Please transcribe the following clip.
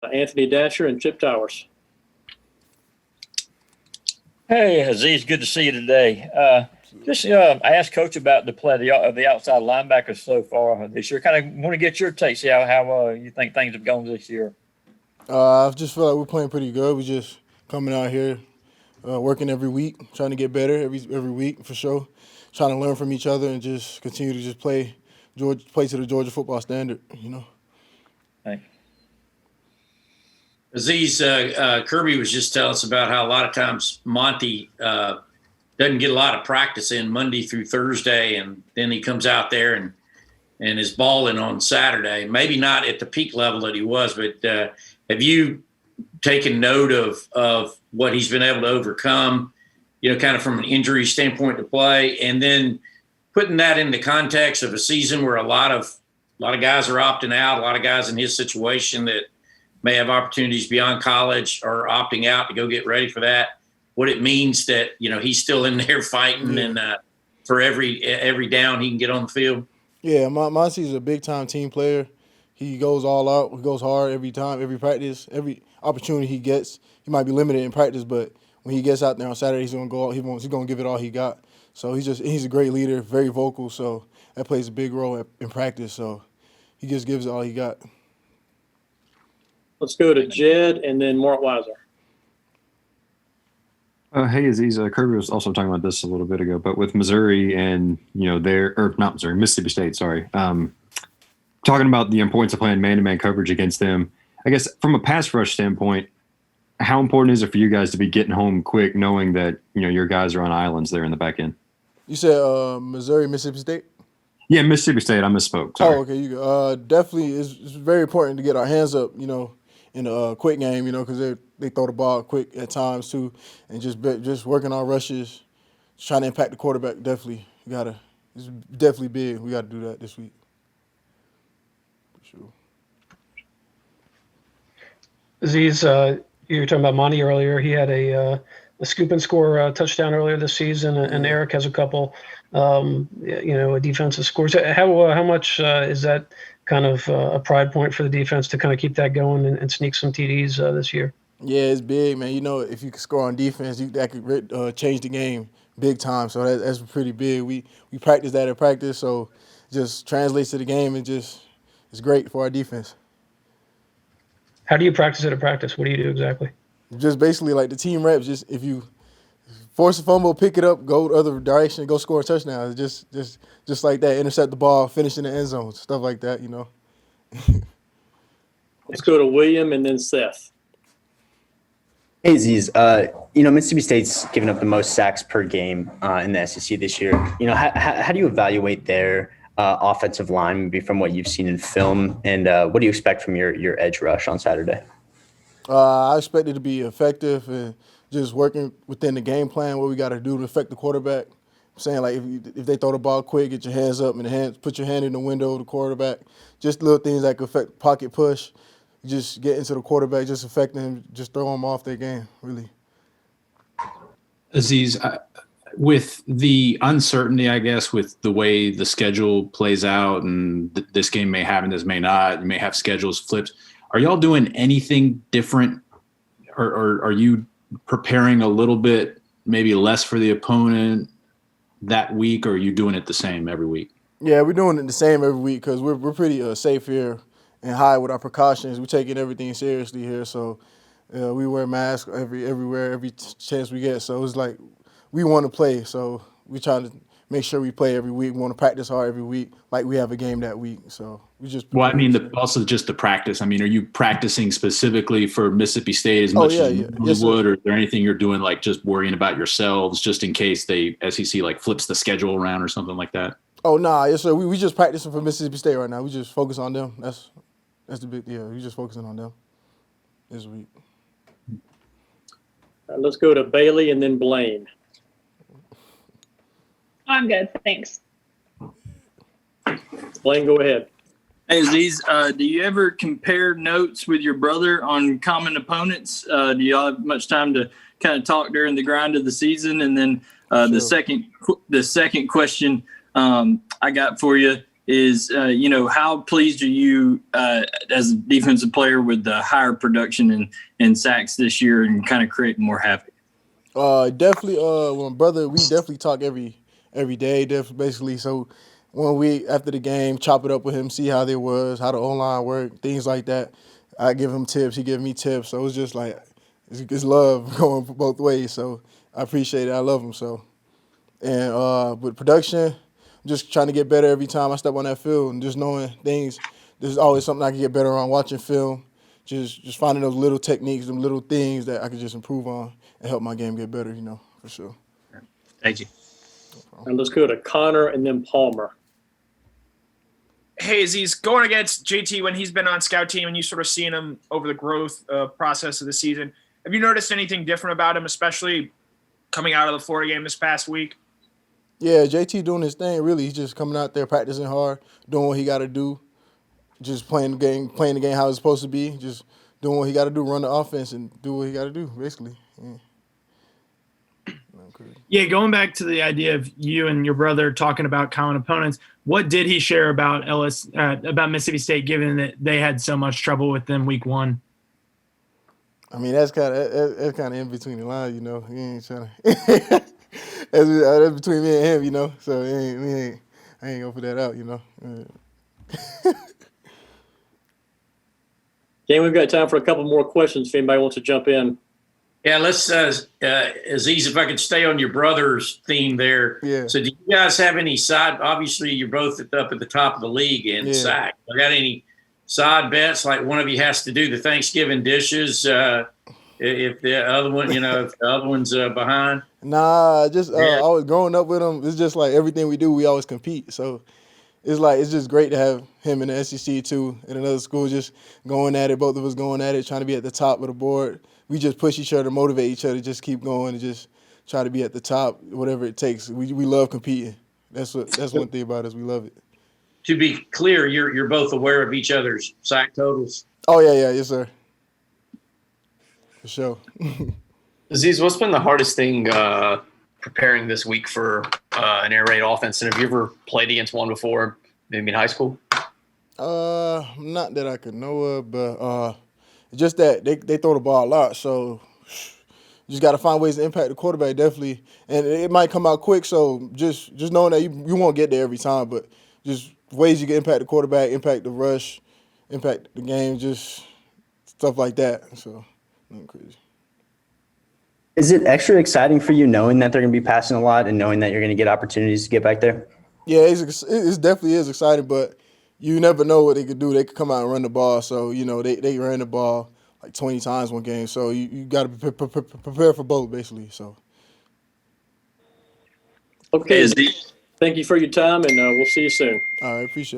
Anthony Dasher and Chip Towers. Hey, Azeez, good to see you today. I asked Coach about the play of the outside linebackers so far this year. Kind of want to get your take, see how you think things have gone this year. I just feel like we're playing pretty good. We just coming out here, working every week, trying to get better every week for sure. Trying to learn from each other and just continue to just play to the Georgia football standard. Thanks. Azeez, Kirby was just telling us about how a lot of times Monty doesn't get a lot of practice in Monday through Thursday, and then he comes out there and is balling on Saturday. Maybe not at the peak level that he was, but have you taken note of what he's been able to overcome, kind of from an injury standpoint to play, and then putting that in the context of a season where a lot of guys are opting out, a lot of guys in his situation that may have opportunities beyond college are opting out to go get ready for that, what it means that, he's still in there fighting and for every down he can get on the field. Yeah, Monty's a big-time team player. He goes all out. He goes hard every time, every practice, every opportunity he gets. He might be limited in practice, but when he gets out there on Saturday, he's going to go out. He's going to give it all he got. So he's a great leader, very vocal, so that plays a big role in practice. So he just gives it all he got. Let's go to Jed and then Mort Weiser. Hey, Azeez, Kirby was also talking about this a little bit ago, but with Missouri and, Mississippi State, sorry, talking about the importance of playing man-to-man coverage against them, I guess from a pass rush standpoint, how important is it for you guys to be getting home quick knowing that, your guys are on islands there in the back end? You said Missouri, Mississippi State? Yeah, Mississippi State. I misspoke. Sorry. Oh, okay. You go. Definitely, it's very important to get our hands up, in a quick game, because they throw the ball quick at times too, and just working on rushes, trying to impact the quarterback. Definitely, it's definitely big. We got to do that this week. For sure. Azeez, you were talking about Monty earlier. He had a scoop and score touchdown earlier this season, and Eric has a couple, defensive scores. How much is that kind of a pride point for the defense to kind of keep that going and sneak some TDs this year? Yeah, it's big, man. If you can score on defense, that could change the game big time. So that's pretty big. We practice that at practice, so just translates to the game and just it's great for our defense. How do you practice it at practice? What do you do exactly? Just basically like the team reps. Just if you force a fumble, pick it up, go the other direction, go score a touchdown. Just like that, intercept the ball, finish in the end zone, stuff like that. Let's go to William and then Seth. Hey, Azeez, Mississippi State's given up the most sacks per game in the SEC this year. How do you evaluate their offensive line, maybe from what you've seen in film, and what do you expect from your edge rush on Saturday? I expect it to be effective and just working within the game plan, what we got to do to affect the quarterback. I'm saying, like, if they throw the ball quick, get your hands up and put your hand in the window of the quarterback. Just little things that could affect pocket push. Just get into the quarterback, just affecting him, just throw him off their game, really. Azeez, with the uncertainty, I guess, with the way the schedule plays out and this game may happen, this may not, you may have schedules flipped, are y'all doing anything different, or are you preparing a little bit, maybe less for the opponent that week, or are you doing it the same every week? Yeah, we're doing it the same every week because we're pretty safe here and high with our precautions. We're taking everything seriously here, so we wear masks everywhere, every chance we get. So it's like we want to play, so we try to make sure we play every week. We want to practice hard every week, like we have a game that week. So we just. Well, I mean, also just the practice. I mean, are you practicing specifically for Mississippi State as much as you would, or is there anything you're doing, like just worrying about yourselves, just in case the SEC like flips the schedule around or something like that? Oh, nah, yes, sir. We just practicing for Mississippi State right now. We just focus on them. That's the big deal. We just focusing on them this week. Let's go to Bailey and then Blaine. I'm good, thanks. Blaine, go ahead. Hey, Azeez, do you ever compare notes with your brother on common opponents? Do y'all have much time to kind of talk during the grind of the season? And then the second question I got for you is, how pleased are you as a defensive player with the higher production and sacks this year and kind of create more havoc? Definitely. With my brother, we definitely talk every day. Basically, so when we after the game, chop it up with him, see how they was, how the O-line worked, things like that. I give him tips, he give me tips. So it's just like it's love going both ways. So I appreciate it. I love him. So and with production, I'm just trying to get better every time I step on that field, and just knowing things. There's always something I can get better on watching film. Just finding those little techniques, them little things that I could just improve on and help my game get better, for sure. Thank you. And let's go to Connor and then Palmer. Hey, Azeez, going against JT when he's been on scout team and you sort of seen him over the growth process of the season, have you noticed anything different about him, especially coming out of the Florida game this past week? Yeah, JT doing his thing, really. He's just coming out there practicing hard, doing what he got to do, just playing the game how it's supposed to be, just doing what he got to do, run the offense and do what he got to do, basically. Yeah, going back to the idea of you and your brother talking about common opponents, what did he share about about Mississippi State, given that they had so much trouble with them week one? I mean, that's kind of in between the lines, He ain't trying to. That's between me and him, So I ain't gonna put that out, Okay, we've got time for a couple more questions if anybody wants to jump in. Yeah, let's, Azeez, if I could stay on your brother's theme there. Yeah. So do you guys have any obviously you're both up at the top of the league in sack. Got any side bets like one of you has to do the Thanksgiving dishes if the other one, if the other one's behind? Nah, just always growing up with him, it's just like everything we do, we always compete. So it's just great to have him in the SEC too, in another school, just going at it, both of us going at it, trying to be at the top of the board. We just push each other, motivate each other, just keep going and just try to be at the top, whatever it takes. We love competing. That's one thing about us. We love it. To be clear, you're both aware of each other's sack totals? Oh, yeah, yes, sir. For sure. Azeez, what's been the hardest thing preparing this week for an air raid offense? And have you ever played against one before, maybe in high school? Not that I could know of, but just that they throw the ball a lot, so you just got to find ways to impact the quarterback, definitely. And it might come out quick, so just knowing that you won't get there every time, but just ways you can impact the quarterback, impact the rush, impact the game, just stuff like that. So, nothing crazy. Is it extra exciting for you knowing that they're going to be passing a lot and knowing that you're going to get opportunities to get back there? Yeah, it definitely is exciting, but you never know what they could do. They could come out and run the ball. So, they ran the ball like 20 times one game. So you got to be prepared for both, basically. So. Okay, thank you for your time, and we'll see you soon. All right, appreciate it.